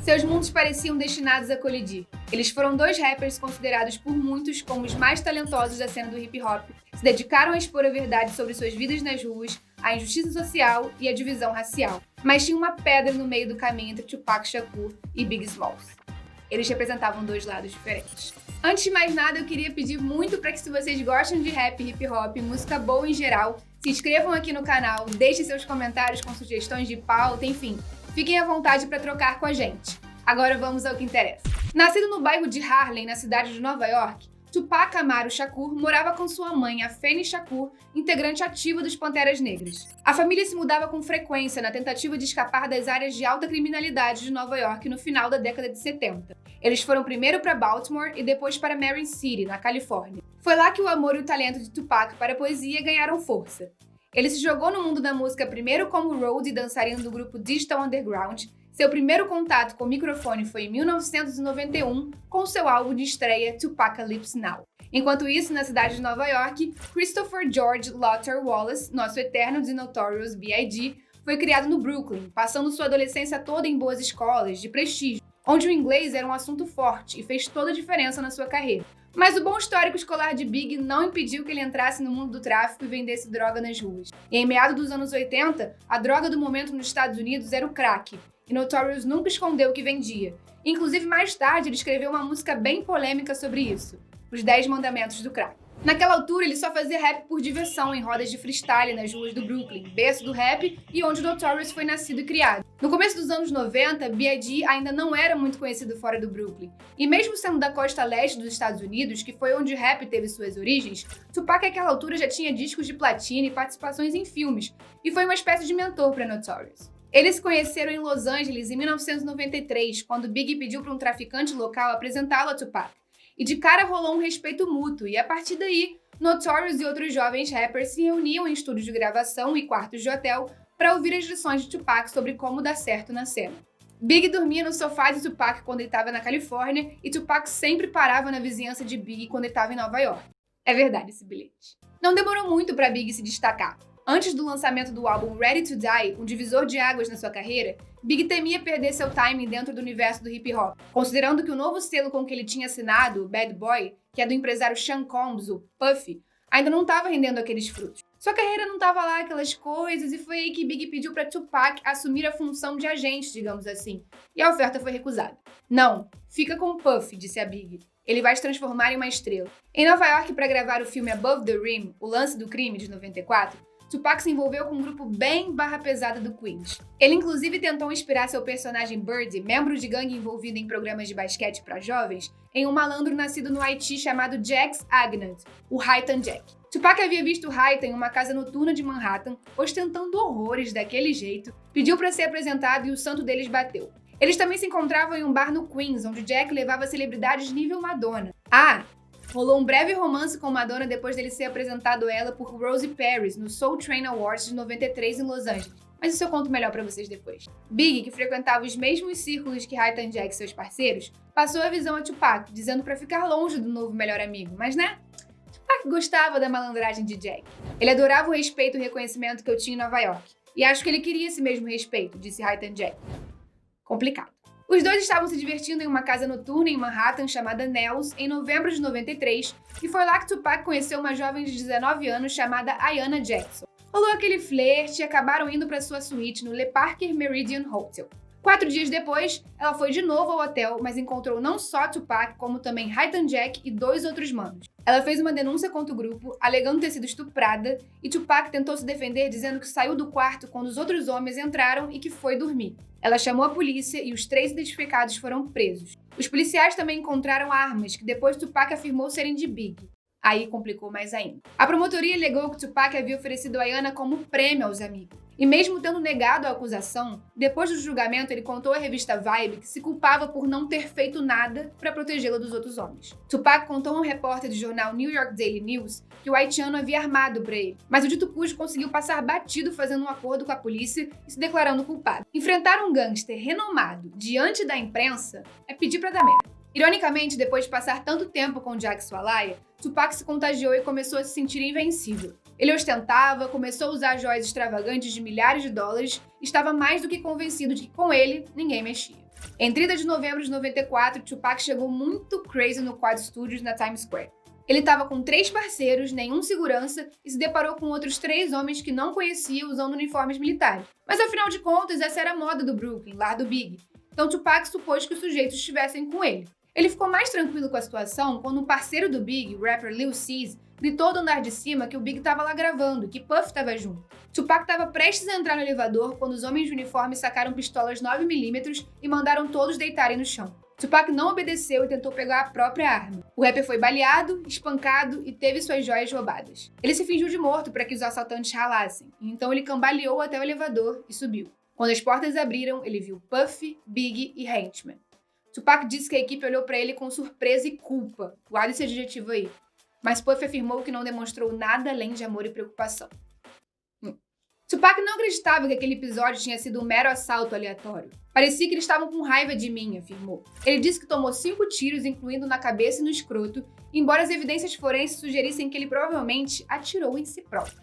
Seus mundos pareciam destinados a colidir. Eles foram dois rappers considerados por muitos como os mais talentosos da cena do hip-hop, se dedicaram a expor a verdade sobre suas vidas nas ruas, a injustiça social e a divisão racial. Mas tinha uma pedra no meio do caminho entre Tupac Shakur e Biggie Smalls. Eles representavam dois lados diferentes. Antes de mais nada, eu queria pedir muito para que, se vocês gostam de rap, hip-hop, música boa em geral, se inscrevam aqui no canal, deixem seus comentários com sugestões de pauta, enfim, fiquem à vontade para trocar com a gente. Agora vamos ao que interessa. Nascido no bairro de Harlem, na cidade de Nova York, Tupac Amaru Shakur morava com sua mãe, Afeni Shakur, integrante ativa dos Panteras Negras. A família se mudava com frequência na tentativa de escapar das áreas de alta criminalidade de Nova York no final da década de 70. Eles foram primeiro para Baltimore e depois para Marin City, na Califórnia. Foi lá que o amor e o talento de Tupac para a poesia ganharam força. Ele se jogou no mundo da música primeiro como road e dançarino do grupo Digital Underground. Seu primeiro contato com o microfone foi em 1991, com seu álbum de estreia Tupacalypse Now. Enquanto isso, na cidade de Nova York, Christopher George Luther Wallace, nosso eterno The Notorious B.I.G., foi criado no Brooklyn, passando sua adolescência toda em boas escolas, de prestígio, onde o inglês era um assunto forte e fez toda a diferença na sua carreira. Mas o bom histórico escolar de Big não impediu que ele entrasse no mundo do tráfico e vendesse droga nas ruas. E em meados dos anos 80, a droga do momento nos Estados Unidos era o crack, e Notorious nunca escondeu o que vendia. Inclusive, mais tarde, ele escreveu uma música bem polêmica sobre isso, Os 10 Mandamentos do Crack. Naquela altura, ele só fazia rap por diversão em rodas de freestyle nas ruas do Brooklyn, berço do rap e onde Notorious foi nascido e criado. No começo dos anos 90, B.I.G. ainda não era muito conhecido fora do Brooklyn. E mesmo sendo da costa leste dos Estados Unidos, que foi onde o rap teve suas origens, Tupac naquela altura já tinha discos de platina e participações em filmes, e foi uma espécie de mentor para Notorious. Eles se conheceram em Los Angeles em 1993, quando Biggie pediu para um traficante local apresentá-lo a Tupac. E de cara rolou um respeito mútuo, e a partir daí, Notorious e outros jovens rappers se reuniam em estúdios de gravação e quartos de hotel para ouvir as lições de Tupac sobre como dar certo na cena. Biggie dormia no sofá de Tupac quando ele estava na Califórnia, e Tupac sempre parava na vizinhança de Biggie quando ele estava em Nova York. É verdade esse bilhete. Não demorou muito para Biggie se destacar. Antes do lançamento do álbum Ready to Die, um divisor de águas na sua carreira, Big temia perder seu timing dentro do universo do hip-hop, considerando que o novo selo com que ele tinha assinado, o Bad Boy, que é do empresário Sean Combs, o Puffy, ainda não estava rendendo aqueles frutos. Sua carreira não estava lá aquelas coisas, e foi aí que Big pediu para Tupac assumir a função de agente, digamos assim, e a oferta foi recusada. Não, fica com o Puffy, disse a Big. Ele vai se transformar em uma estrela. Em Nova York, para gravar o filme Above the Rim, O Lance do Crime, de 94, Tupac se envolveu com um grupo bem barra pesada do Queens. Ele inclusive tentou inspirar seu personagem Birdie, membro de gangue envolvido em programas de basquete para jovens, em um malandro nascido no Haiti chamado Jax Agnant, o Raitan Jack. Tupac havia visto Raitan em uma casa noturna de Manhattan, ostentando horrores daquele jeito, pediu para ser apresentado e o santo deles bateu. Eles também se encontravam em um bar no Queens, onde Jack levava celebridades nível Madonna. Rolou um breve romance com Madonna depois dele ser apresentado a ela por Rosie Paris no Soul Train Awards de 93 em Los Angeles. Mas isso eu conto melhor pra vocês depois. Big, que frequentava os mesmos círculos que Raitan Jack e seus parceiros, passou a visão a Tupac, dizendo pra ficar longe do novo melhor amigo. Mas né? Tupac gostava da malandragem de Jack. Ele adorava o respeito e o reconhecimento que eu tinha em Nova York. E acho que ele queria esse mesmo respeito, disse Raitan Jack. Complicado. Os dois estavam se divertindo em uma casa noturna em Manhattan chamada Nels em novembro de 93, e foi lá que Tupac conheceu uma jovem de 19 anos chamada Ayanna Jackson. Rolou aquele flerte e acabaram indo para sua suíte no Le Parker Meridian Hotel. 4 dias depois, ela foi de novo ao hotel, mas encontrou não só Tupac, como também Raitan Jack e 2 outros manos. Ela fez uma denúncia contra o grupo, alegando ter sido estuprada, e Tupac tentou se defender dizendo que saiu do quarto quando os outros homens entraram e que foi dormir. Ela chamou a polícia e os 3 identificados foram presos. Os policiais também encontraram armas, que depois Tupac afirmou serem de Big. Aí complicou mais ainda. A promotoria alegou que Tupac havia oferecido a Ayanna como prêmio aos amigos. E mesmo tendo negado a acusação, depois do julgamento ele contou à revista Vibe que se culpava por não ter feito nada para protegê-la dos outros homens. Tupac contou a um repórter do jornal New York Daily News que o haitiano havia armado para ele, mas o dito cujo conseguiu passar batido fazendo um acordo com a polícia e se declarando culpado. Enfrentar um gangster renomado diante da imprensa é pedir para dar merda. Ironicamente, depois de passar tanto tempo com Jack Swalaya, Tupac se contagiou e começou a se sentir invencível. Ele ostentava, começou a usar joias extravagantes de milhares de dólares e estava mais do que convencido de que com ele ninguém mexia. Em 30 de novembro de 94, Tupac chegou muito crazy no Quad Studios na Times Square. Ele estava com 3 parceiros, nenhum segurança, e se deparou com outros 3 homens que não conhecia usando uniformes militares. Mas afinal de contas, essa era a moda do Brooklyn, lar do Big. Então Tupac supôs que os sujeitos estivessem com ele. Ele ficou mais tranquilo com a situação quando um parceiro do Big, o rapper Lil Cease, gritou do andar de cima que o Big estava lá gravando, que Puff estava junto. Tupac estava prestes a entrar no elevador quando os homens de uniforme sacaram pistolas 9mm e mandaram todos deitarem no chão. Tupac não obedeceu e tentou pegar a própria arma. O rapper foi baleado, espancado e teve suas joias roubadas. Ele se fingiu de morto para que os assaltantes ralassem, e então ele cambaleou até o elevador e subiu. Quando as portas abriram, ele viu Puff, Big e Henchman. Tupac disse que a equipe olhou para ele com surpresa e culpa. Guarda esse adjetivo aí. Mas Puff afirmou que não demonstrou nada além de amor e preocupação. Tupac não acreditava que aquele episódio tinha sido um mero assalto aleatório. Parecia que eles estavam com raiva de mim, afirmou. Ele disse que tomou 5 tiros, incluindo na cabeça e no escroto, embora as evidências forenses sugerissem que ele provavelmente atirou em si próprio.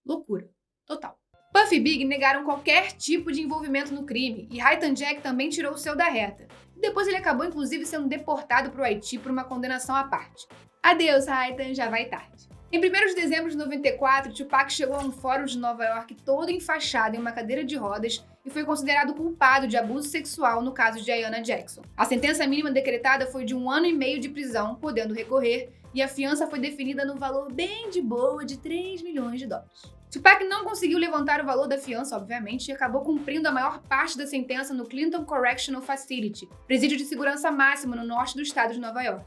Loucura. Total. Puff e Big negaram qualquer tipo de envolvimento no crime, e Raitan Jack também tirou o seu da reta. Depois ele acabou inclusive sendo deportado para o Haiti por uma condenação à parte. Adeus, Raitan, já vai tarde. Em 1º de dezembro de 94, Tupac chegou a um fórum de Nova York todo enfaixado em uma cadeira de rodas e foi considerado culpado de abuso sexual no caso de Ayanna Jackson. A sentença mínima decretada foi de 1 ano e meio de prisão, podendo recorrer, e a fiança foi definida no valor bem de boa de 3 milhões de dólares. Tupac não conseguiu levantar o valor da fiança, obviamente, e acabou cumprindo a maior parte da sentença no Clinton Correctional Facility, presídio de segurança máxima no norte do estado de Nova York.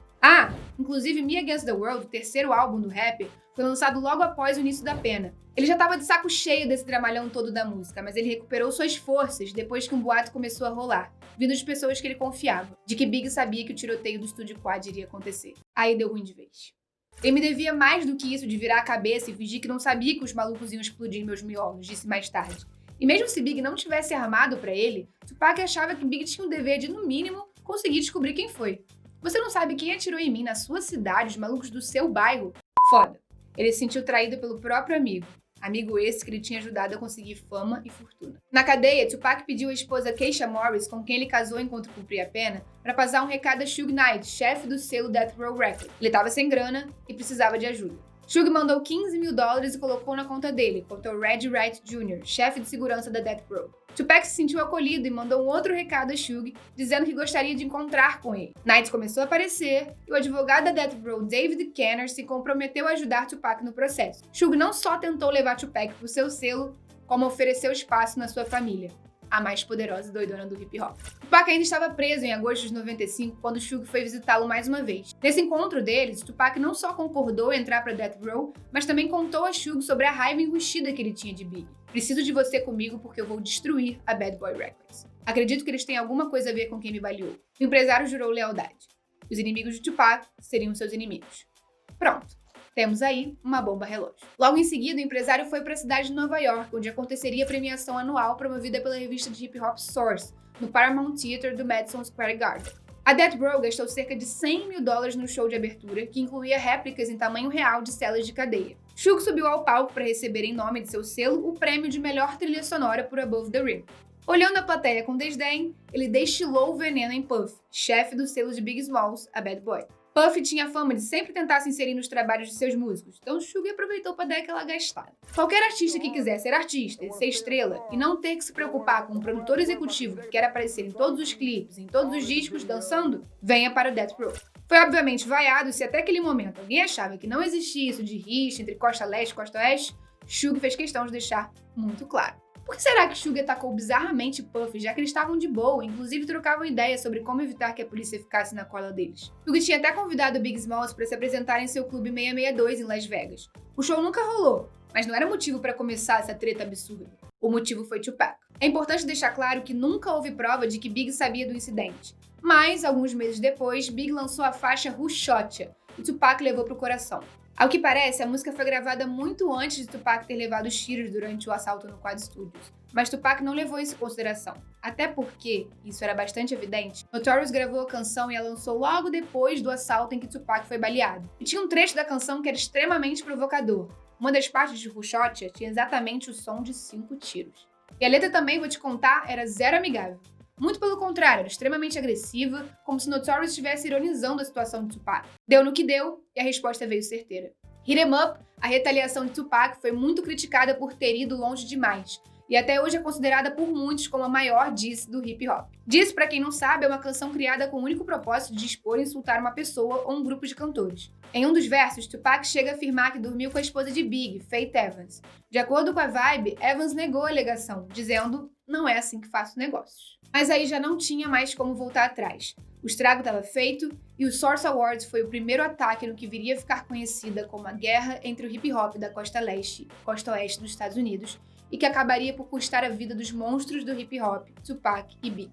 Inclusive Me Against the World, o terceiro álbum do rapper, foi lançado logo após o início da pena. Ele já estava de saco cheio desse dramalhão todo da música, mas ele recuperou suas forças depois que um boato começou a rolar, vindo de pessoas que ele confiava, de que Big sabia que o tiroteio do Estúdio Quad iria acontecer. Aí deu ruim de vez. Ele me devia mais do que isso de virar a cabeça e fingir que não sabia que os malucos iam explodir meus miolos, disse mais tarde. E mesmo se Big não tivesse armado pra ele, Tupac achava que Big tinha o dever de, no mínimo, conseguir descobrir quem foi. Você não sabe quem atirou em mim na sua cidade, os malucos do seu bairro? Foda. Ele se sentiu traído pelo próprio amigo. Amigo esse que ele tinha ajudado a conseguir fama e fortuna. Na cadeia, Tupac pediu à esposa Keisha Morris, com quem ele casou enquanto cumpria a pena, para passar um recado a Suge Knight, chefe do selo Death Row Records. Ele estava sem grana e precisava de ajuda. Suge mandou $15 mil e colocou na conta dele, contou Reggie Wright Jr., chefe de segurança da Death Row. Tupac se sentiu acolhido e mandou um outro recado a Suge, dizendo que gostaria de encontrar com ele. Knight começou a aparecer e o advogado da Death Row, David Kenner, se comprometeu a ajudar Tupac no processo. Suge não só tentou levar Tupac para o seu selo, como ofereceu espaço na sua família, a mais poderosa doidona do hip hop. Tupac ainda estava preso em agosto de 95, quando Suge foi visitá-lo mais uma vez. Nesse encontro deles, Tupac não só concordou em entrar para Death Row, mas também contou a Suge sobre a raiva enrustida que ele tinha de Big. Preciso de você comigo porque eu vou destruir a Bad Boy Records. Acredito que eles têm alguma coisa a ver com quem me baleou. O empresário jurou lealdade. Os inimigos de Tupac seriam seus inimigos. Pronto. Temos aí uma bomba relógio. Logo em seguida, o empresário foi para a cidade de Nova York, onde aconteceria a premiação anual promovida pela revista de hip hop Source, no Paramount Theater do Madison Square Garden. A Death Row gastou cerca de $100 mil no show de abertura, que incluía réplicas em tamanho real de celas de cadeia. Suge subiu ao palco para receber em nome de seu selo o prêmio de melhor trilha sonora por Above the Rim. Olhando a plateia com desdém, ele destilou o veneno em Puff, chefe do selo de Big Smalls, a Bad Boy. Puff tinha fama de sempre tentar se inserir nos trabalhos de seus músicos, então Suge aproveitou para dar aquela gastada. Qualquer artista que quiser ser artista e ser estrela e não ter que se preocupar com um produtor executivo que quer aparecer em todos os clipes, em todos os discos, dançando, venha para o Death Row. Foi obviamente vaiado se até aquele momento alguém achava que não existia isso de rixa entre costa leste e costa oeste, Suge fez questão de deixar muito claro. Por que será que Suge atacou bizarramente Puff, já que eles estavam de boa, inclusive trocavam ideias sobre como evitar que a polícia ficasse na cola deles? Suge tinha até convidado o Big Smalls para se apresentar em seu clube 662 em Las Vegas. O show nunca rolou, mas não era motivo para começar essa treta absurda. O motivo foi Tupac. É importante deixar claro que nunca houve prova de que Big sabia do incidente. Mas, alguns meses depois, Big lançou a faixa Who Shot Ya, e Tupac levou pro coração. Ao que parece, a música foi gravada muito antes de Tupac ter levado os tiros durante o assalto no Quad Studios. Mas Tupac não levou isso em consideração. Até porque, isso era bastante evidente, Notorious gravou a canção e a lançou logo depois do assalto em que Tupac foi baleado. E tinha um trecho da canção que era extremamente provocador. Uma das partes de Rushotcha tinha exatamente o som de 5 tiros. E a letra também, vou te contar, era zero amigável. Muito pelo contrário, era extremamente agressiva, como se Notorious estivesse ironizando a situação de Tupac. Deu no que deu, e a resposta veio certeira. Hit 'em Up, a retaliação de Tupac foi muito criticada por ter ido longe demais, e até hoje é considerada por muitos como a maior diss do hip hop. Diss, pra quem não sabe, é uma canção criada com o único propósito de expor e insultar uma pessoa ou um grupo de cantores. Em um dos versos, Tupac chega a afirmar que dormiu com a esposa de Big, Faith Evans. De acordo com a Vibe, Evans negou a alegação, dizendo: "Não é assim que faço negócios." Mas aí já não tinha mais como voltar atrás. O estrago estava feito, e o Source Awards foi o primeiro ataque no que viria a ficar conhecida como a guerra entre o hip hop da costa leste e costa oeste dos Estados Unidos, e que acabaria por custar a vida dos monstros do hip hop, Tupac e Big.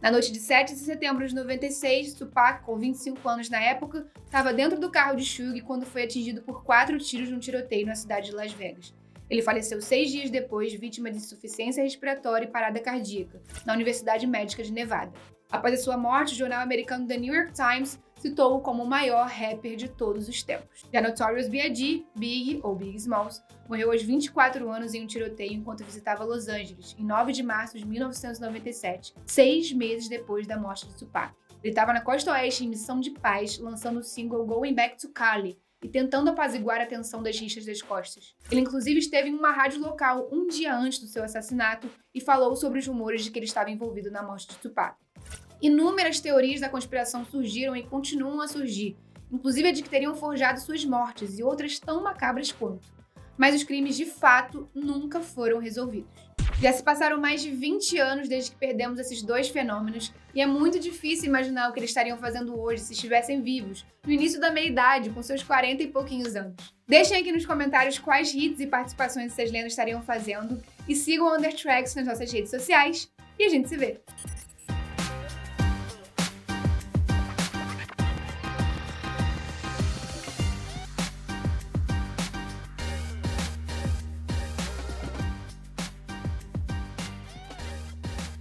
Na noite de 7 de setembro de 96, Tupac, com 25 anos na época, estava dentro do carro de Suge quando foi atingido por 4 tiros num tiroteio na cidade de Las Vegas. Ele faleceu 6 dias depois, vítima de insuficiência respiratória e parada cardíaca, na Universidade Médica de Nevada. Após a sua morte, o jornal americano The New York Times citou-o como o maior rapper de todos os tempos. Já Notorious B.I.G., Big, ou Big Smalls, morreu aos 24 anos em um tiroteio enquanto visitava Los Angeles, em 9 de março de 1997, 6 meses depois da morte de Tupac. Ele estava na costa oeste em missão de paz, lançando o single Going Back to Cali, e tentando apaziguar a tensão das rixas das costas. Ele inclusive esteve em uma rádio local um dia antes do seu assassinato e falou sobre os rumores de que ele estava envolvido na morte de Tupac. Inúmeras teorias da conspiração surgiram e continuam a surgir, inclusive a de que teriam forjado suas mortes e outras tão macabras quanto. Mas os crimes de fato nunca foram resolvidos. Já se passaram mais de 20 anos desde que perdemos esses dois fenômenos e é muito difícil imaginar o que eles estariam fazendo hoje se estivessem vivos, no início da meia-idade, com seus 40 e pouquinhos anos. Deixem aqui nos comentários quais hits e participações essas lendas estariam fazendo e sigam o Undertracks nas nossas redes sociais e a gente se vê!